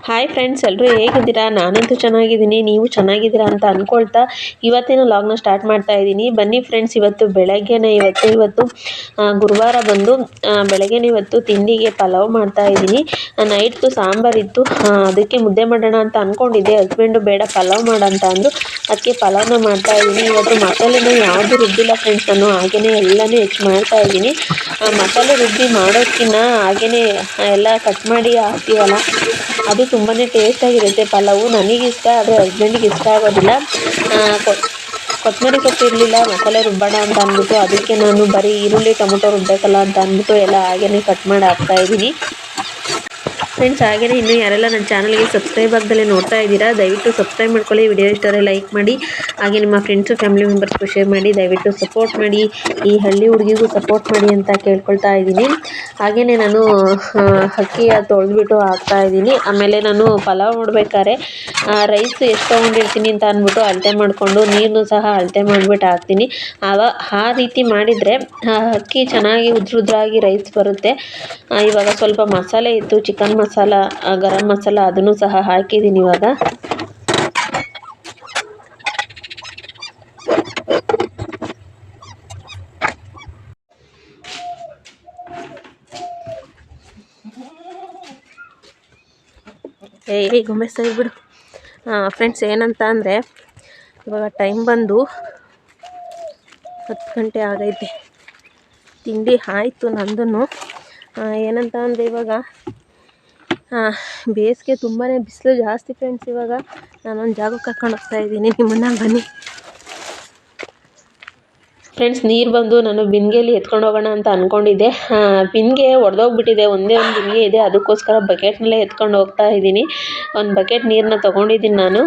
Hi friends, ಎಲ್ಲರೂ ಹೇಗಿದ್ದೀರಾ? ನಾನಂತೂ ಚೆನ್ನಾಗಿದ್ದೀನಿ. ನೀವು ಚೆನ್ನಾಗಿದ್ದೀರಾ ಅಂತ ಅಂದ್ಕೊಳ್ತಾ ಇವತ್ತಿನ ಲಾಗ್ನ ಸ್ಟಾರ್ಟ್ ಮಾಡ್ತಾ ಇದ್ದೀನಿ. ಬನ್ನಿ ಫ್ರೆಂಡ್ಸ್, ಇವತ್ತು ಬೆಳಗ್ಗೆನೇ ಇವತ್ತು ಗುರುವಾರ ಬಂದು ಬೆಳಗ್ಗೆನೇ ಇವತ್ತು ತಿಂಡಿಗೆ ಪಲಾವ್ ಮಾಡ್ತಾ ಇದ್ದೀನಿ. ನೈಟ್ದು ಸಾಂಬಾರಿತ್ತು, ಅದಕ್ಕೆ ಮುದ್ದೆ ಮಾಡೋಣ ಅಂತ ಅಂದ್ಕೊಂಡಿದ್ದೆ. ಹಸ್ಬೆಂಡು ಬೇಡ ಪಲಾವ್ ಮಾಡಂತ ಅಂದರು, ಅದಕ್ಕೆ ಪಲಾವ್ನ ಮಾಡ್ತಾ ಇದ್ದೀನಿ. ಇವತ್ತು ಮಸಾಲೆನ ಯಾವುದು ರುಬ್ಬಿಲ್ಲ ಫ್ರೆಂಡ್ಸ್, ನಾನು ಹಾಗೆಯೇ ಎಲ್ಲನೂ ಹೆಚ್ಚು ಮಾಡ್ತಾ ಇದ್ದೀನಿ. ಮಸಾಲೆ ರುಬ್ಬಿ ಮಾಡೋದಕ್ಕಿಂತ ಹಾಗೆಯೇ ಎಲ್ಲ ಕಟ್ ಮಾಡಿ ಹಾಕ್ತೀವಲ್ಲ, ಅದು ತುಂಬಾ ಟೇಸ್ಟಾಗಿರುತ್ತೆ ಪಲಾವು. ನನಗಿಷ್ಟ, ಆದರೆ ಹಸ್ಬೆಂಡಿಗೆ ಇಷ್ಟ ಆಗೋದಿಲ್ಲ. ಕೊತ್ತಂಬರಿ ಸೊಪ್ಪು ಇರಲಿಲ್ಲ, ಮಸಾಲೆ ರುಬ್ಬೋಣ ಅಂತ ಅಂದ್ಬಿಟ್ಟು ಅದಕ್ಕೆ ನಾನು ಬರೀ ಈರುಳ್ಳಿ ಟೊಮೊಟೊ ರುಬ್ಬೇಕಲ್ಲ ಅಂತ ಅಂದ್ಬಿಟ್ಟು ಎಲ್ಲ ಹಾಗೆಯೇ ಕಟ್ ಮಾಡಿ ಹಾಕ್ತಾಯಿದ್ದೀನಿ. ಫ್ರೆಂಡ್ಸ್, ಹಾಗೆಯೇ ಇನ್ನೂ ಯಾರೆಲ್ಲ ನನ್ನ ಚಾನಲ್ಗೆ ಸಬ್ಸ್ಕ್ರೈಬ್ ಆಗದಲ್ಲೇ ನೋಡ್ತಾ ಇದ್ದೀರಾ, ದಯವಿಟ್ಟು ಸಬ್ಸ್ಕ್ರೈಬ್ ಮಾಡ್ಕೊಳ್ಳಿ. ವಿಡಿಯೋ ಇಷ್ಟರೇ ಲೈಕ್ ಮಾಡಿ, ಹಾಗೆ ನಿಮ್ಮ ಫ್ರೆಂಡ್ಸು ಫ್ಯಾಮಿಲಿ ಮೆಂಬರ್ಸ್ಗೂ ಶೇರ್ ಮಾಡಿ. ದಯವಿಟ್ಟು ಸಪೋರ್ಟ್ ಮಾಡಿ, ಈ ಹಳ್ಳಿ ಹುಡುಗಿಗೂ ಸಪೋರ್ಟ್ ಮಾಡಿ ಅಂತ ಕೇಳ್ಕೊಳ್ತಾ ಇದ್ದೀನಿ. ಹಾಗೆಯೇ ನಾನು ಅಕ್ಕಿ ತೊಳೆದ್ಬಿಟ್ಟು ಹಾಕ್ತಾ ಇದ್ದೀನಿ. ಆಮೇಲೆ ನಾನು ಪಲಾವ್ ಮಾಡಬೇಕಾದ್ರೆ ರೈಸ್ ಎಷ್ಟು ತೊಗೊಂಡಿರ್ತೀನಿ ಅಂತ ಅಂದ್ಬಿಟ್ಟು ಅಳತೆ ಮಾಡಿಕೊಂಡು ನೀರನ್ನು ಸಹ ಅಳತೆ ಮಾಡಿಬಿಟ್ಟು ಹಾಕ್ತೀನಿ. ಆ ರೀತಿ ಮಾಡಿದರೆ ಅಕ್ಕಿ ಚೆನ್ನಾಗಿ ಉದ್ರುದ್ರಾಗಿ ರೈಸ್ ಬರುತ್ತೆ. ಇವಾಗ ಸ್ವಲ್ಪ ಮಸಾಲೆ ಇತ್ತು, ಚಿಕನ್ ಮಸಾಲ, ಗರಂ ಮಸಾಲ, ಅದನ್ನು ಸಹ ಹಾಕಿದ್ದೀನಿ ಇವಾಗ. ಗೊಂಬೆಸ್ತಾ ಇದ್ಬಿಡು. ಫ್ರೆಂಡ್ಸ್, ಏನಂತ ಅಂದರೆ ಇವಾಗ ಟೈಮ್ ಬಂದು 10 ಗಂಟೆ ಆಗೈತೆ. ತಿಂಡಿ ಆಯಿತು ನಂದು. ಏನಂತ ಅಂದರೆ ಇವಾಗ ಬೇಸಿಗೆ ತುಂಬಾ ಬಿಸಿಲು ಜಾಸ್ತಿ ಫ್ರೆಂಡ್ಸ್. ಇವಾಗ ನಾನೊಂದು ಜಾಗಕ್ಕೆ ಕರ್ಕೊಂಡು ಹೋಗ್ತಾ ಇದ್ದೀನಿ ನಿಮ್ಮನ್ನ, ಬನ್ನಿ ಫ್ರೆಂಡ್ಸ್. ನೀರು ಬಂದು ನಾನು ಬಿನ್ಗೆಲಿ ಎತ್ಕೊಂಡು ಹೋಗೋಣ ಅಂತ ಅಂದ್ಕೊಂಡಿದ್ದೆ. ಬಿನ್ಗೆ ಒಡೆದೋಗ್ಬಿಟ್ಟಿದೆ, ಒಂದೇ ಒಂದು ಬಿನ್ಗೆ ಇದೆ, ಅದಕ್ಕೋಸ್ಕರ ಬಕೆಟ್ನಲ್ಲೇ ಎತ್ಕೊಂಡು ಹೋಗ್ತಾ ಇದ್ದೀನಿ. ಒಂದು ಬಕೆಟ್ ನೀರನ್ನ ತೊಗೊಂಡಿದ್ದೀನಿ ನಾನು.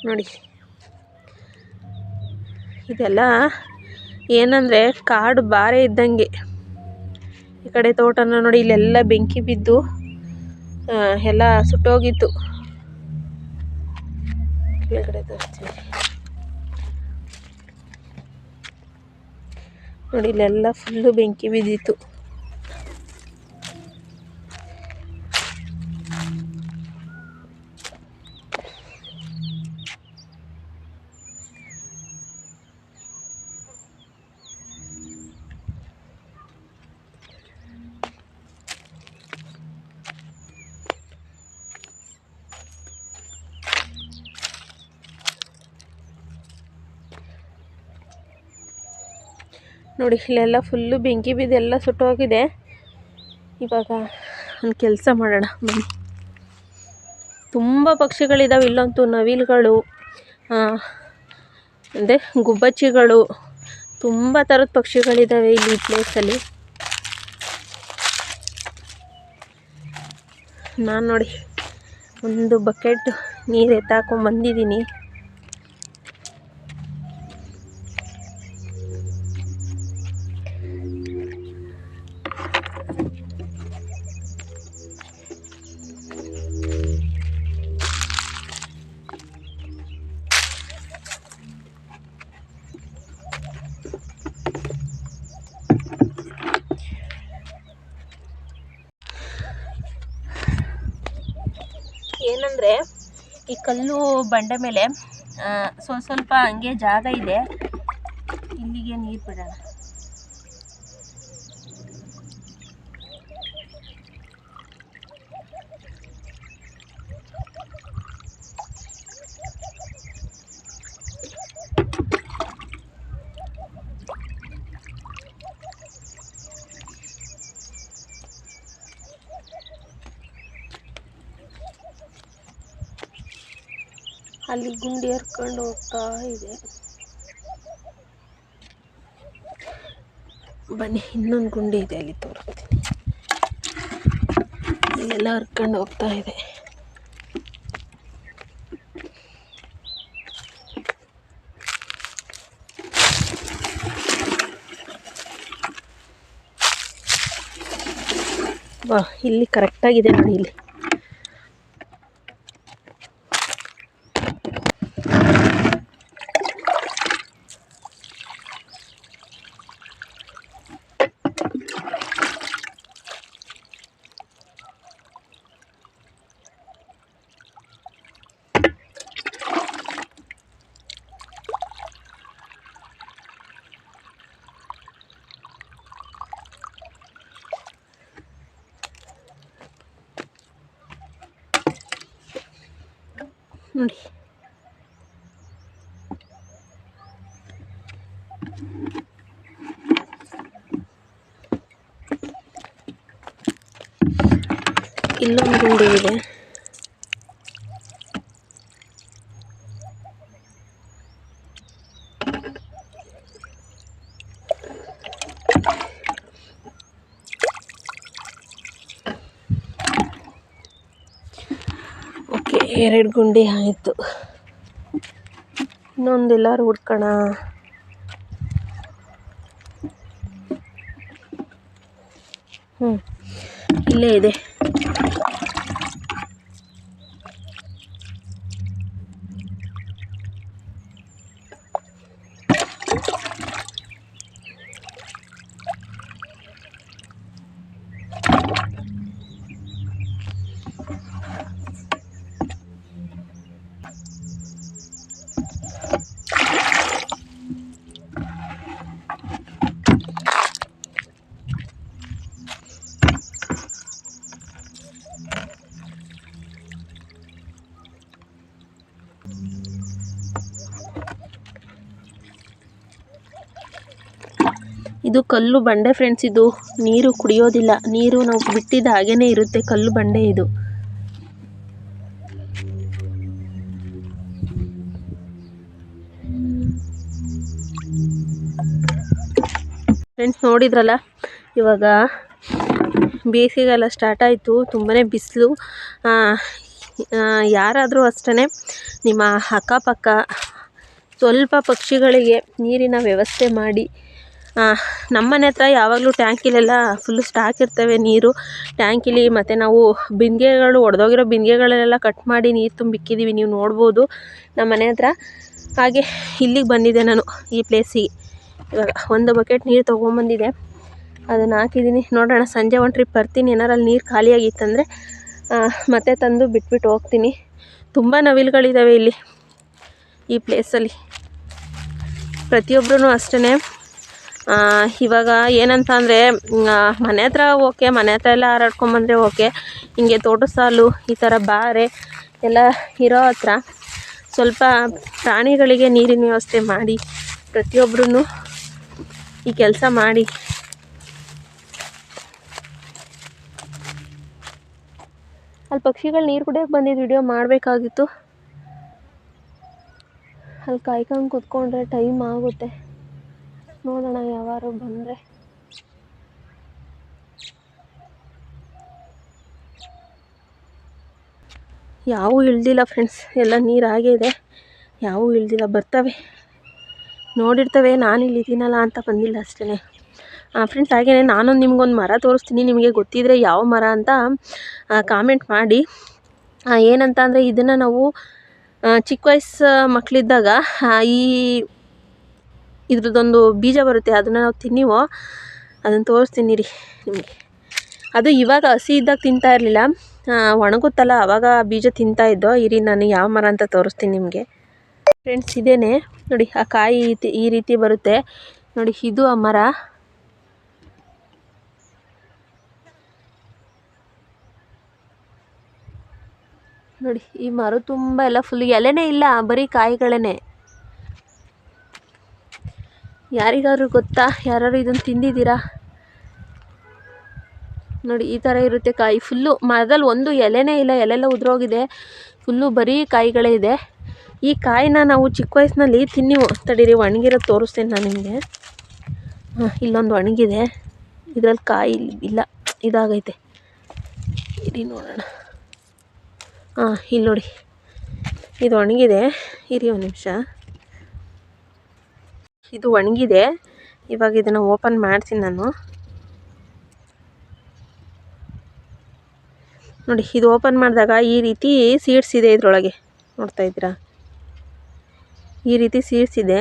ನೋಡಿ, ಇದೆಲ್ಲ ಏನಂದರೆ ಕಾಡು ಬಾರೆ ಇದ್ದಂಗೆ. ಈ ಕಡೆ ತೋಟನ ನೋಡಿ, ಇಲ್ಲೆಲ್ಲ ಬೆಂಕಿ ಬಿದ್ದು ಎಲ್ಲ ಸುಟ್ಟೋಗಿತ್ತು. ಕೆಳಗಡೆ ತೋರಿಸ್ತೀನಿ ನೋಡಿ, ಇಲ್ಲೆಲ್ಲ ಫುಲ್ಲು ಬೆಂಕಿ ಬಿದ್ದಿತ್ತು. ನೋಡಿ, ಇಲ್ಲೆಲ್ಲ ಫುಲ್ಲು ಬೆಂಕಿ ಬಿದ್ದು ಎಲ್ಲ ಸುಟ್ಟೋಗಿದೆ. ಇವಾಗ ಒಂದು ಕೆಲಸ ಮಾಡೋಣ ಬನ್ನಿ. ತುಂಬ ಪಕ್ಷಿಗಳಿದ್ದಾವೆ ಇಲ್ಲಂತೂ, ನವಿಲುಗಳು, ಅಂದರೆ ಗುಬ್ಬಚ್ಚಿಗಳು, ತುಂಬ ಥರದ ಪಕ್ಷಿಗಳಿದ್ದಾವೆ ಇಲ್ಲಿ ಪ್ಲೇಸಲ್ಲಿ. ನಾನು ನೋಡಿ ಒಂದು ಬಕೆಟ್ ನೀರು ಎತ್ತಾಕೊಂಡ್ಬಂದಿದ್ದೀನಿ. ಏನಂದರೆ ಈ ಕಲ್ಲು ಬಂಡೆ ಮೇಲೆ ಸ್ವಲ್ಪ ಹಂಗೆ ಜಾಗ ಇದೆ, ಇಲ್ಲಿಗೆ ನೀರು ಬಿಡೋಣ. ಅಲ್ಲಿ ಗುಂಡಿ ಹರ್ಕೊಂಡು ಹೋಗ್ತಾ ಇದೆ. ಬನ್ನಿ, ಇನ್ನೊಂದು ಗುಂಡಿ ಇದೆ, ಅಲ್ಲಿ ತೋರಿಸ್ತೀನಿ. ಇಲ್ಲೆಲ್ಲ ಹರ್ಕೊಂಡು ಹೋಗ್ತಾ ಇದೆ. ವಾ, ಇಲ್ಲಿ ಕರೆಕ್ಟಾಗಿದೆ ನೋಡಿ. ಇಲ್ಲಿ ನೋಡಿ, ಇಲ್ಲೊಂದು ಗುಂಡಿ ಇದೆ. ಓಕೆ, 2 ಗುಂಡಿ ಆಯಿತು. ಇನ್ನೊಂದೆಲ್ಲರೂ ಹುಡ್ಕೋಣ. ಇಲ್ಲೇ ಇದೆ. ಇದು ಕಲ್ಲು ಬಂಡೆ ಫ್ರೆಂಡ್ಸ್. ಇದು ನೀರು ಕುಡಿಯೋದಿಲ್ಲ, ನೀರು ನಾವು ಬಿಟ್ಟಿದ್ದು ಹಾಗೇನೆ ಇರುತ್ತೆ. ಕಲ್ಲು ಬಂಡೆ ಇದು. ಫ್ರೆಂಡ್ಸ್ ನೋಡಿದ್ರಲ್ಲ, ಇವಾಗ ಬೇಸಿಗೆಗಾಲ ಸ್ಟಾರ್ಟ್ ಆಯಿತು. ತುಂಬಾ ಬಿಸಿಲು. ಯಾರಾದರೂ ಅಷ್ಟೇ ನಿಮ್ಮ ಅಕ್ಕಪಕ್ಕ ಸ್ವಲ್ಪ ಪಕ್ಷಿಗಳಿಗೆ ನೀರಿನ ವ್ಯವಸ್ಥೆ ಮಾಡಿ. ನಮ್ಮನೆ ಹತ್ರ ಯಾವಾಗಲೂ ಟ್ಯಾಂಕಿಲೆಲ್ಲ ಫುಲ್ಲು ಸ್ಟಾಕ್ ಇರ್ತವೆ ನೀರು ಟ್ಯಾಂಕಿಲಿ. ಮತ್ತು ನಾವು ಬಿಂದಿಗೆಗಳು, ಒಡೆದೋಗಿರೋ ಬಿಂದಿಗೆಗಳನ್ನೆಲ್ಲ ಕಟ್ ಮಾಡಿ ನೀರು ತುಂಬಿಕ್ಕಿದ್ದೀವಿ, ನೀವು ನೋಡ್ಬೋದು ನಮ್ಮ ಮನೆ ಹತ್ರ. ಹಾಗೆ ಇಲ್ಲಿಗೆ ಬಂದಿದ್ದೆ ನಾನು, ಈ ಪ್ಲೇಸಿಗೆ. ಇವಾಗ 1 ಬಕೆಟ್ ನೀರು ತೊಗೊಂಬಂದಿದೆ, ಅದನ್ನು ಹಾಕಿದ್ದೀನಿ. ನೋಡೋಣ, ಸಂಜೆ ಒಂದು ಟ್ರಿಪ್ ಬರ್ತೀನಿ. ಏನಾರು ಅಲ್ಲಿ ನೀರು ಖಾಲಿಯಾಗಿತ್ತಂದರೆ ಮತ್ತೆ ತಂದು ಬಿಟ್ಬಿಟ್ಟು ಹೋಗ್ತೀನಿ. ತುಂಬ ನವಿಲುಗಳಿದ್ದಾವೆ ಇಲ್ಲಿ ಈ ಪ್ಲೇಸಲ್ಲಿ. ಪ್ರತಿಯೊಬ್ಬರೂ ಅಷ್ಟೇ. ಇವಾಗ ಏನಂತ ಅಂದರೆ, ಮನೆ ಹತ್ರ ಓಕೆ, ಮನೆ ಹತ್ರ ಎಲ್ಲ ಹಾರಾಡ್ಕೊಂಬಂದರೆ ಓಕೆ. ಹಿಂಗೆ ತೋಟದ ಸಾಲು, ಈ ಥರ ಬಾರೆ ಎಲ್ಲ ಇರೋ ಹತ್ರ ಸ್ವಲ್ಪ ಪ್ರಾಣಿಗಳಿಗೆ ನೀರಿನ ವ್ಯವಸ್ಥೆ ಮಾಡಿ. ಪ್ರತಿಯೊಬ್ಬರೂ ಈ ಕೆಲಸ ಮಾಡಿ. ಅಲ್ಲಿ ಪಕ್ಷಿಗಳು ನೀರು ಕುಡಿಯೋಕ್ಕೆ ಬಂದಿದ್ದು ವಿಡಿಯೋ ಮಾಡಬೇಕಾಗಿತ್ತು. ಅಲ್ಲಿ ಕಾಯ್ಕೊಂಡು ಕೂತ್ಕೊಂಡ್ರೆ ಟೈಮ್ ಆಗುತ್ತೆ. ನೋಡೋಣ ಯಾವಾರು ಬಂದರೆ. ಯಾವೂ ಇಳ್ದಿಲ್ಲ ಫ್ರೆಂಡ್ಸ್, ಎಲ್ಲ ನೀರು ಆಗಿದೆ. ಯಾವೂ ಇಳ್ದಿಲ್ಲ, ಬರ್ತವೆ, ನೋಡಿರ್ತವೆ. ನಾನು ಇಲ್ಲಿದ್ದೀನಲ್ಲ ಅಂತ ಬಂದಿಲ್ಲ ಅಷ್ಟೇ. ಫ್ರೆಂಡ್ಸ್ ಹಾಗೆಯೇ ನಾನೊಂದು ನಿಮ್ಗೊಂದು ಮರ ತೋರಿಸ್ತೀನಿ. ನಿಮಗೆ ಗೊತ್ತಿದ್ದರೆ ಯಾವ ಮರ ಅಂತ ಕಾಮೆಂಟ್ ಮಾಡಿ. ಏನಂತ ಅಂದರೆ, ಇದನ್ನು ನಾವು ಚಿಕ್ಕ ವಯಸ್ಸು ಮಕ್ಕಳಿದ್ದಾಗ ಇದ್ರದ್ದೊಂದು ಬೀಜ ಬರುತ್ತೆ, ಅದನ್ನು ನಾವು ತಿನ್ನಿವೋ, ಅದನ್ನು ತೋರಿಸ್ತೀನಿ ರೀ ನಿಮಗೆ. ಅದು ಇವಾಗ ಹಸಿ ಇದ್ದಾಗ ತಿಂತಾ ಇರಲಿಲ್ಲ, ಒಣಗುತ್ತಲ್ಲ ಆವಾಗ ಬೀಜ ತಿಂತಾಯಿದ್ದೋ. ಇರಿ, ನಾನು ಯಾವ ಮರ ಅಂತ ತೋರಿಸ್ತೀನಿ ನಿಮಗೆ. ಫ್ರೆಂಡ್ಸ್ ಇದೇನೆ ನೋಡಿ, ಆ ಕಾಯಿ ಈ ರೀತಿ ಬರುತ್ತೆ ನೋಡಿ. ಇದು ಆ ಮರ. ನೋಡಿ, ಈ ಮರ ತುಂಬ ಎಲ್ಲ ಫುಲ್ ಎಲೆನೇ ಇಲ್ಲ, ಬರೀ ಕಾಯಿಗಳೇ. ಯಾರಿಗಾದ್ರೂ ಗೊತ್ತಾ? ಯಾರು ಇದನ್ನು ತಿಂದಿದ್ದೀರಾ? ನೋಡಿ, ಈ ಥರ ಇರುತ್ತೆ ಕಾಯಿ. ಫುಲ್ಲು ಮರದಲ್ಲಿ ಒಂದು ಎಲೆನೇ ಇಲ್ಲ, ಎಲೆಲ್ಲ ಉದುರೋಗಿದೆ. ಫುಲ್ಲು ಬರೀ ಕಾಯಿಗಳೇ ಇದೆ. ಈ ಕಾಯಿನ ನಾವು ಚಿಕ್ಕ ವಯಸ್ಸಿನಲ್ಲಿ ತಿನ್ನಿವು. ತಡೀರಿ, ಒಣಗಿರೋದು ತೋರಿಸ್ತೇನೆ ನಾನು ನಿಮಗೆ. ಇಲ್ಲೊಂದು ಒಣಗಿದೆ, ಇದರಲ್ಲಿ ಕಾಯಿ ಇಲ್ಲ, ಇದಾಗೈತೆ. ಇರಿ ನೋಡೋಣ. ಇಲ್ಲಿ ನೋಡಿ, ಇದು ಒಣಗಿದೆ. ಇರಿ ಒಂದು ನಿಮಿಷ. ಇದು ಒಣಗಿದೆ. ಇವಾಗ ಇದನ್ನು ಓಪನ್ ಮಾಡ್ತೀನಿ ನಾನು. ನೋಡಿ, ಇದು ಓಪನ್ ಮಾಡಿದಾಗ ಈ ರೀತಿ ಸೀಡ್ಸ್ ಇದೆ ಇದರೊಳಗೆ, ನೋಡ್ತಾ ಇದ್ದೀರಾ? ಈ ರೀತಿ ಸೀಡ್ಸ್ ಇದೆ.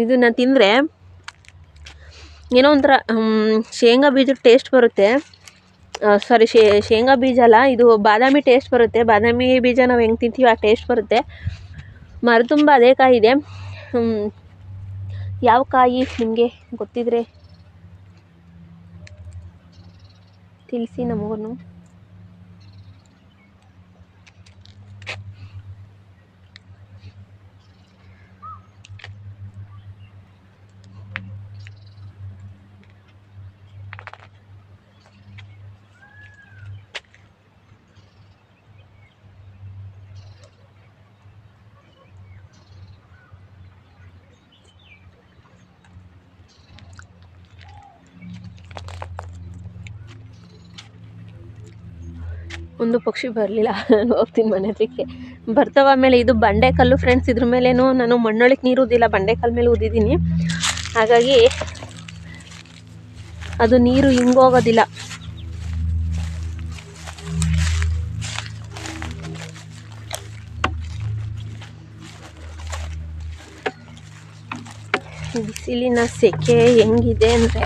ಇದನ್ನು ತಿಂದರೆ ಏನೋ ಒಂಥರ ಶೇಂಗಾ ಬೀಜದ ಟೇಸ್ಟ್ ಬರುತ್ತೆ. ಸಾರಿ, ಶೇಂಗಾ ಬೀಜ ಅಲ್ಲ, ಇದು ಬಾದಾಮಿ ಟೇಸ್ಟ್ ಬರುತ್ತೆ. ಬಾದಾಮಿ ಬೀಜ ನಾವು ಹೆಂಗೆ ತಿಂತೀವಿ ಆ ಟೇಸ್ಟ್ ಬರುತ್ತೆ. ಮರ ತುಂಬ ಅದೇ ಕಾಯಿ ಇದೆ. ಯಾವ ಕಾಯಿ ನಿಮಗೆ ಗೊತ್ತಿದ್ರೆ ತಿಳಿಸಿ ನಮಗೂ. ಒಂದು ಪಕ್ಷಿ ಬರಲಿಲ್ಲ. ನಾನು ಹೋಗ್ತೀನಿ ಮನೆ ಹತ್ರಕ್ಕೆ. ಬರ್ತಾವ. ಆಮೇಲೆ ಇದು ಬಂಡೆಕಲ್ಲು ಫ್ರೆಂಡ್ಸ್. ಇದ್ರ ಮೇಲೇನು ನಾನು ಮಣ್ಣೊಳಕ್ಕೆ ನೀರು ಉದ್ದಿಲ್ಲ, ಬಂಡೆಕಲ್ಲು ಮೇಲೆ ಉದ್ದಿದ್ದೀನಿ. ಹಾಗಾಗಿ ಅದು ನೀರು ಹಿಂಗೋಗೋದಿಲ್ಲ. ಬಿಸಿಲಿನ ಸೆಕೆ ಹೆಂಗಿದೆ ಅಂದರೆ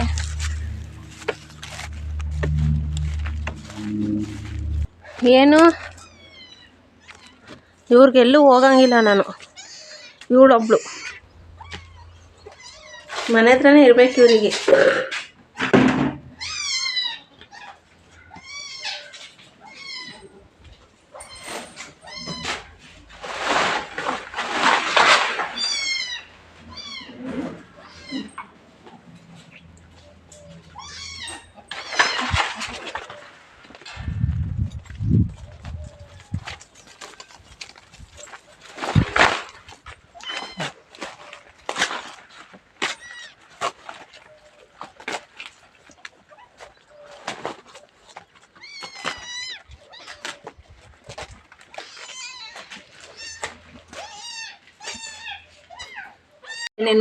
ಏನು, ಇವ್ರಿಗೆಲ್ಲೂ ಹೋಗಂಗಿಲ್ಲ ನಾನು. ಇವಳೊಬ್ಳು ಮನೆ ಹತ್ರನೇ ಇರ್ಬೇಕು ಇವರಿಗೆ.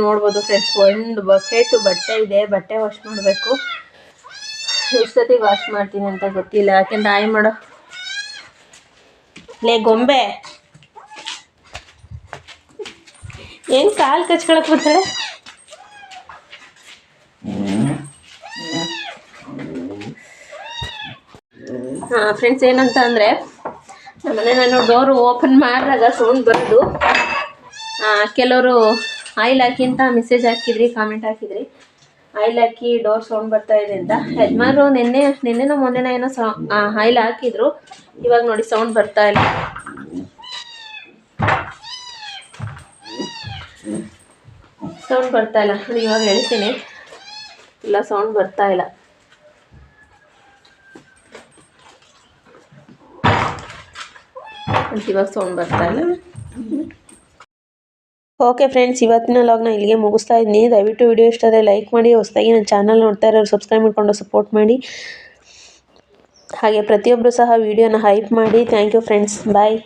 ನೋಡ್ಬೋದು ಫ್ರೆಂಡ್ಸ್, ಒಂದು ಬಕೆಟ್ ಬಟ್ಟೆ ಇದೆ. ಬಟ್ಟೆ ವಾಶ್ ಮಾಡಬೇಕು. ಎಷ್ಟೊತ್ತಿಗೆ ವಾಶ್ ಮಾಡ್ತೀನಿ ಅಂತ ಗೊತ್ತಿಲ್ಲ. ಯಾಕೆಂದ್ರೆ ಆಯ್ ಮಾಡೋ ಲೇ ಗೊಂಬೆ ಹೆಂಗ್ ಕಾಲು ಕಚ್ಕೊಳಕ್ ಬರ್ತಾಳೆ. ಫ್ರೆಂಡ್ಸ್, ಏನಂತ ಅಂದರೆ ನಮ್ಮನೆ ನಾನು ಡೋರು ಓಪನ್ ಮಾಡಿದಾಗ ಸೌಂಡ್ ಬರೋದು. ಕೆಲವರು ಆಯಿಲ್ ಹಾಕಿ ಅಂತ ಮೆಸೇಜ್ ಹಾಕಿದ್ರಿ, ಕಾಮೆಂಟ್ ಹಾಕಿದ್ರಿ. ಆಯಿಲ್ ಹಾಕಿ ಡೋರ್ ಸೌಂಡ್ ಬರ್ತಾ ಇದೆ ಅಂತ. ಯಜಮಾನ್ರು ನಿನ್ನೆನೋ ಮೊನ್ನೆನೋ ಏನೋ ಆಯಿಲ್ ಹಾಕಿದ್ರು. ಇವಾಗ ನೋಡಿ ಸೌಂಡ್ ಬರ್ತಾ ಇಲ್ಲ. ಇವಾಗ ಹೇಳ್ತೀನಿ, ಇಲ್ಲ ಸೌಂಡ್ ಬರ್ತಾ ಇಲ್ಲ. ಇವಾಗ ಸೌಂಡ್ ಬರ್ತಾ ಇಲ್ಲ. ಓಕೆ ಫ್ರೆಂಡ್ಸ್, ಇವತ್ತಿನ ವ್ಲಾಗ್ನ ಇಲ್ಲಿಗೆ ಮುಗಿಸ್ತಾ ಇದ್ದೀನಿ. ದಯವಿಟ್ಟು ವಿಡಿಯೋ ಇಷ್ಟ ಆದರೆ ಲೈಕ್ ಮಾಡಿ. ಹೊಸದಾಗಿ ನನ್ನ ಚಾನಲ್ ನೋಡ್ತಾ ಇರೋರು ಸಬ್ಸ್ಕ್ರೈಬ್ ಮಾಡ್ಕೊಂಡು ಸಪೋರ್ಟ್ ಮಾಡಿ. ಹಾಗೆ ಪ್ರತಿಯೊಬ್ಬರು ಸಹ ವಿಡಿಯೋನ ಹೈಪ್ ಮಾಡಿ. Thank you friends, bye.